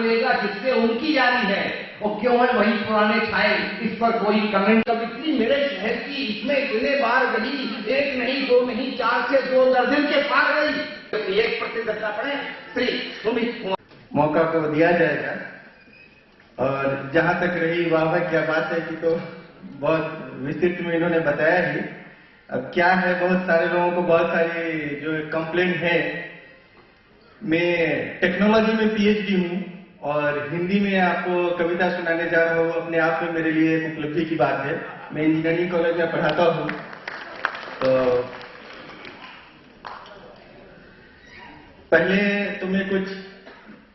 मिलेगा जिससे उनकी यारी है, और क्यों है वही पुराने छाए, इस पर कोई कमेंट। अब इतनी मेरे शहर की, इसमें इतने बार गई, एक नहीं दो नहीं 4 से 2 दर्जन के पार गई। एक प्रतिबद्धता पड़े श्री सुमित मौका को दिया जाएगा। और जहां तक रही वाह क्या बात है कि तो बहुत विस्तृत में इन्होंने बताया ही। अब क्या है, बहुत सारे लोगों को बहुत सारी जो कंप्लेंट है। मैं टेक्नोलॉजी में पीएचडी हूं और हिंदी में आपको कविता सुनाने जा रहा हूं, अपने आप में मेरे लिए एक उपलब्धि की बात है। मैं इंजीनियरिंग कॉलेज में पढ़ाता हूं, तो पहले तो मैं कुछ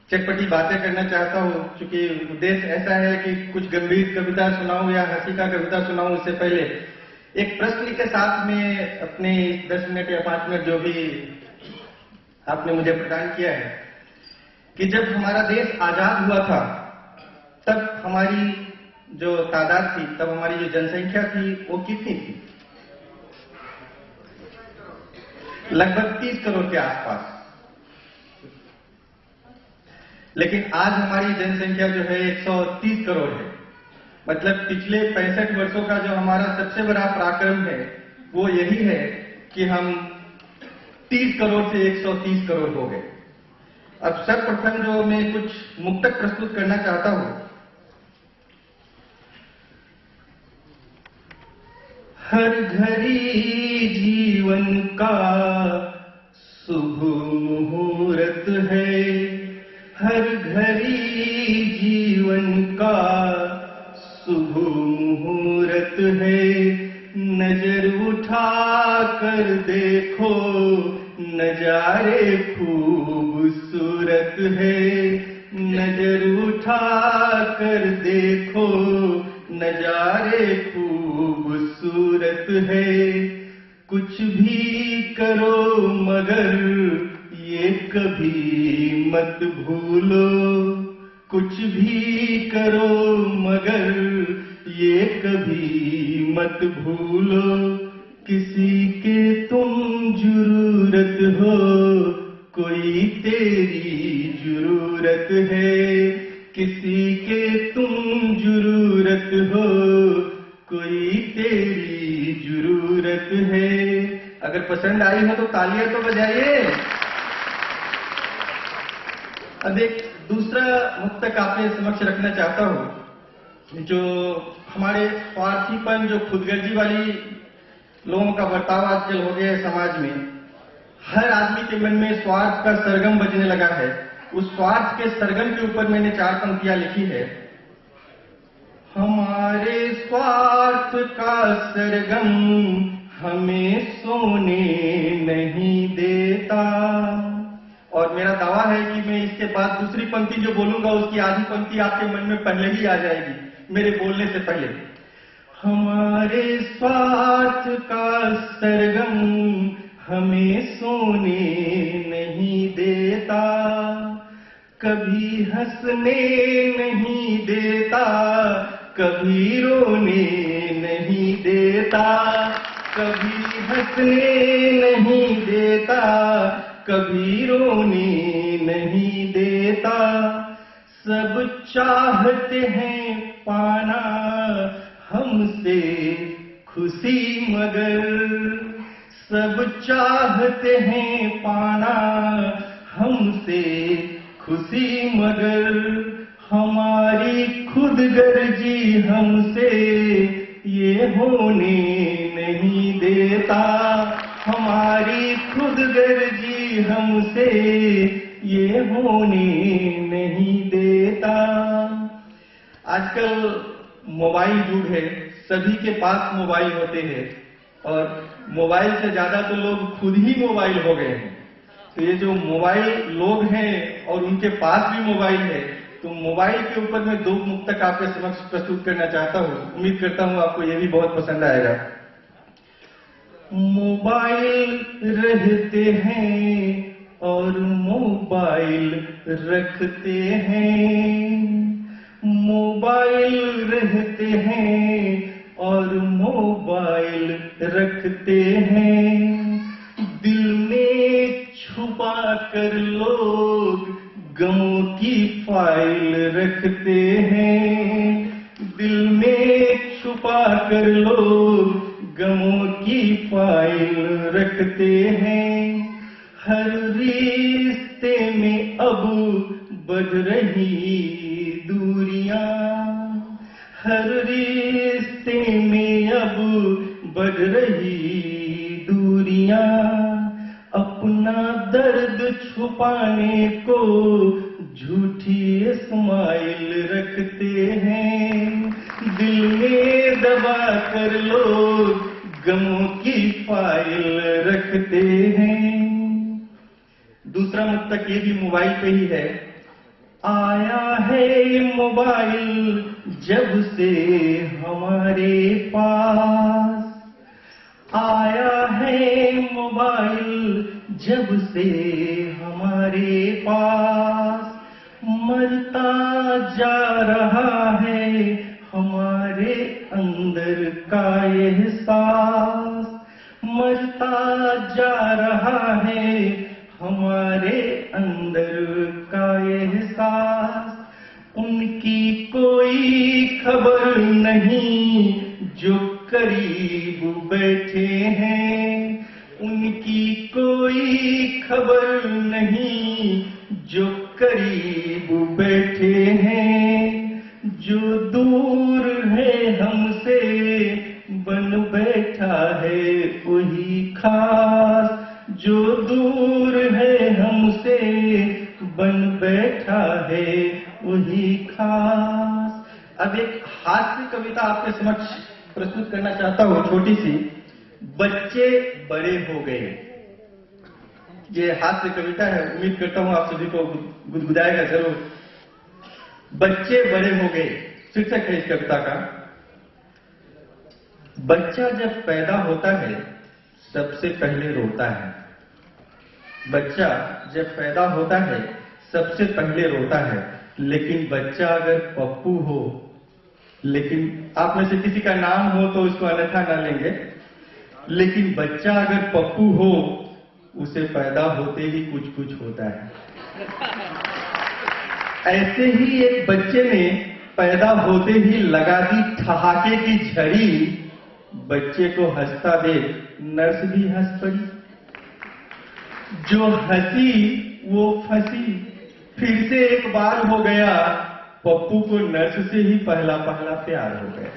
चटपटी बातें करना चाहता हूं, क्योंकि उद्देश्य ऐसा है कि कुछ गंभीर कविता सुनाऊं या हंसी का कविता सुनाऊं। उससे पहले एक प्रश्न के साथ में अपने 10 मिनट या 5 मिनट जो भी आपने मुझे प्रदान किया है, कि जब हमारा देश आजाद हुआ था तब हमारी जो तादाद थी, तब हमारी जो जनसंख्या थी वो कितनी थी? लगभग 30 करोड़ के आसपास। लेकिन आज हमारी जनसंख्या जो है 130 करोड़ है। मतलब पिछले 65 वर्षों का जो हमारा सबसे बड़ा पराक्रम है वो यही है कि हम 30 करोड़ से 130 करोड़ हो गए। अब सर्वप्रथम जो मैं कुछ मुक्तक प्रस्तुत करना चाहता हूं। हर घड़ी जीवन का शुभ मुहूर्त है, हर घड़ी जीवन का शुभ मुहूर्त है। नजर उठा कर देखो नजारे खूबसूरत है, नजर उठा कर देखो नजारे खूबसूरत है। कुछ भी करो मगर ये कभी मत भूलो, कुछ भी करो मगर ये कभी मत भूलो। किसी के तुम जरूरत हो, कोई तेरी जरूरत है। किसी के तुम जरूरत हो, कोई तेरी जरूरत है। अगर पसंद आई हो तो तालियां तो बजाइए। अब एक दूसरा मुक्तक आपके समक्ष रखना चाहता हूं, जो हमारे स्वार्थीपन, जो खुदगर्जी वाली लोगों का बर्ताव आजकल हो गया है समाज में। हर आदमी के मन में स्वार्थ का सरगम बजने लगा है। उस स्वार्थ के सरगम के ऊपर मैंने 4 पंक्तियां लिखी है। हमारे स्वार्थ का सरगम हमें सोने नहीं देता। और मेरा दावा है कि मैं इसके बाद दूसरी पंक्ति जो बोलूंगा उसकी आधी पंक्ति आपके मन में पहले ही आ जाएगी मेरे बोलने से पहले। हमारे स्वार्थ का सरगम हमें सोने नहीं देता, कभी हंसने नहीं देता, कभी रोने नहीं देता, कभी हंसने नहीं देता, कभी रोने नहीं देता। सब चाहते हैं पाना हमसे खुशी मगर, सब चाहते हैं पाना हमसे खुशी मगर। हमारी खुदगर्जी हमसे ये होने नहीं देता, हमारी खुदगर्जी हमसे ये होने नहीं देता। आजकल मोबाइल युग है, सभी के पास मोबाइल होते हैं और मोबाइल से ज्यादा तो लोग खुद ही मोबाइल हो गए हैं। तो ये जो मोबाइल लोग हैं और उनके पास भी मोबाइल है, तो मोबाइल के ऊपर मैं 2 मुक्तक आपके समक्ष प्रस्तुत करना चाहता हूँ। उम्मीद करता हूँ आपको ये भी बहुत पसंद आएगा। मोबाइल रहते हैं और मोबाइल रखते हैं, मोबाइल रहते हैं और मोबाइल रखते हैं। दिल में छुपा कर लोग गमों की फाइल की फाइल रखते हैं। हर रिश्ते में अब बढ़ रही दूरियां, हर रिश्ते में अब बढ़ रही दूरियां। अपना दर्द छुपाने को झूठी स्माइल रखते हैं। दिल में दबा कर लोग गमों की फाइल रखते हैं। दूसरा मुक्तक ये भी मोबाइल पे ही है। आया है ये मोबाइल जब से हमारे पास, आया है मोबाइल जब से हमारे पास। मरता जा रहा है हमारे अंदर का एहसास, मरता जा रहा है हमारे अंदर का एहसास। उनकी कोई खबर नहीं जो करीब बैठे हैं, उनकी कोई खबर नहीं जो करीब बैठे हैं। जो दूर है हमसे बन बैठा है वही खास, जो दूर है हमसे बन बैठा है वही खास। अब एक हास्य कविता आपके समक्ष प्रस्तुत करना चाहता हूं, छोटी सी। बच्चे बड़े हो गए। ये हास्य कविता है, उम्मीद करता हूं आप सभी को गुदगुदाएगा जरूर। बच्चे बड़े हो गए शीर्षक है इस कविता का। बच्चा जब पैदा होता है सबसे पहले रोता है। बच्चा जब पैदा होता है सबसे पहले रोता है, लेकिन बच्चा अगर पप्पू हो, लेकिन आप में से किसी का नाम हो तो उसको अन्यथा ना लेंगे, लेकिन बच्चा अगर पप्पू हो उसे पैदा होते ही कुछ कुछ होता है। ऐसे ही एक बच्चे ने पैदा होते ही लगा दी ठहाके की झड़ी। बच्चे को हंसता देख नर्स भी हंस पड़ी। जो हंसी वो फंसी, फिर से एक बार हो गया। पप्पू को नर्स से ही पहला पहला प्यार हो गया।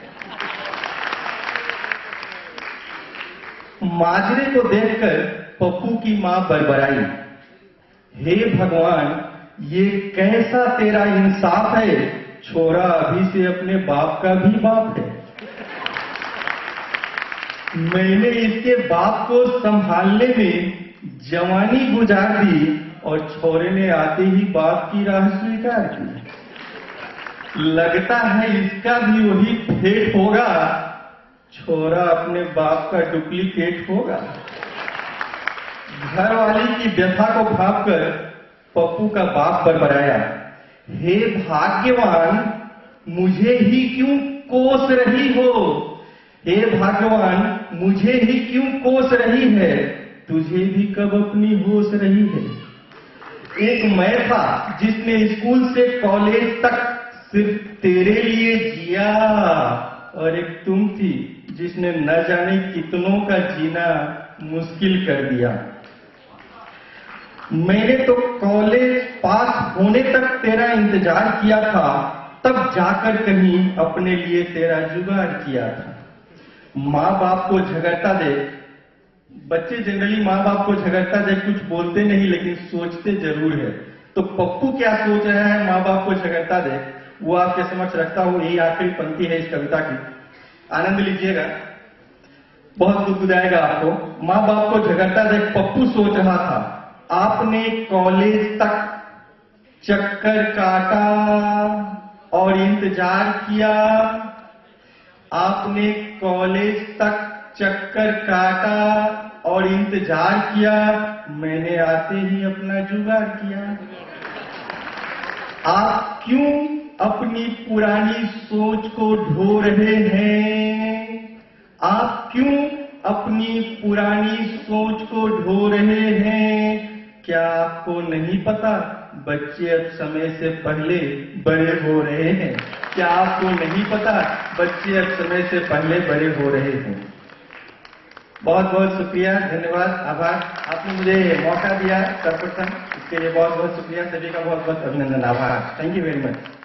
माजरे को देखकर पप्पू की मां बड़बड़ाई, हे भगवान ये कैसा तेरा इंसाफ है, छोरा अभी से अपने बाप का भी बाप है। मैंने इसके बाप को संभालने में जवानी गुजार दी और छोरे ने आते ही बाप की राह स्वीकार की। लगता है इसका भी वही फेट होगा, छोरा अपने बाप का डुप्लीकेट होगा। घरवाली की व्यथा को भांपकर पप्पू का बाप बड़बड़ाया, हे भाग्यवान मुझे ही क्यों कोस रही हो, हे भगवान मुझे ही क्यों कोस रही है, तुझे भी कब अपनी होश रही है। एक मैं था जिसने स्कूल से कॉलेज तक सिर्फ तेरे लिए जिया, और एक तुम थी जिसने न जाने कितनों का जीना मुश्किल कर दिया। मैंने तो कॉलेज पास होने तक तेरा इंतजार किया था, तब जाकर कहीं अपने लिए तेरा जुगाड़ किया था। माँ बाप को झगड़ता देख, बच्चे जनरली माँ बाप को झगड़ता देख कुछ बोलते नहीं लेकिन सोचते जरूर है। तो पप्पू क्या सोच रहा है माँ बाप को झगड़ता देख, वो आपके समक्ष रखता हूं। यही आखिरी पंक्ति है इस कविता की, आनंद लीजिएगा, बहुत गुदगुदाएगा आपको। माँ बाप को झगड़ता देख पप्पू सोच रहा था, आपने कॉलेज तक चक्कर काटा और इंतजार किया, आपने कॉलेज तक चक्कर काटा और इंतजार किया, मैंने आते ही अपना जुगाड़ किया। आप क्यों अपनी पुरानी सोच को ढो रहे हैं, आप क्यों अपनी पुरानी सोच को ढो रहे हैं। क्या आपको नहीं पता बच्चे अब समय से पहले बड़े हो रहे हैं, क्या आपको नहीं पता बच्चे अब समय से पहले बड़े हो रहे हैं। बहुत बहुत शुक्रिया, धन्यवाद, आभार। आपने मुझे मौका दिया सर्वप्रथम, इसके लिए बहुत बहुत शुक्रिया। सभी का बहुत बहुत अभिनंदन, आभार। Thank you very much.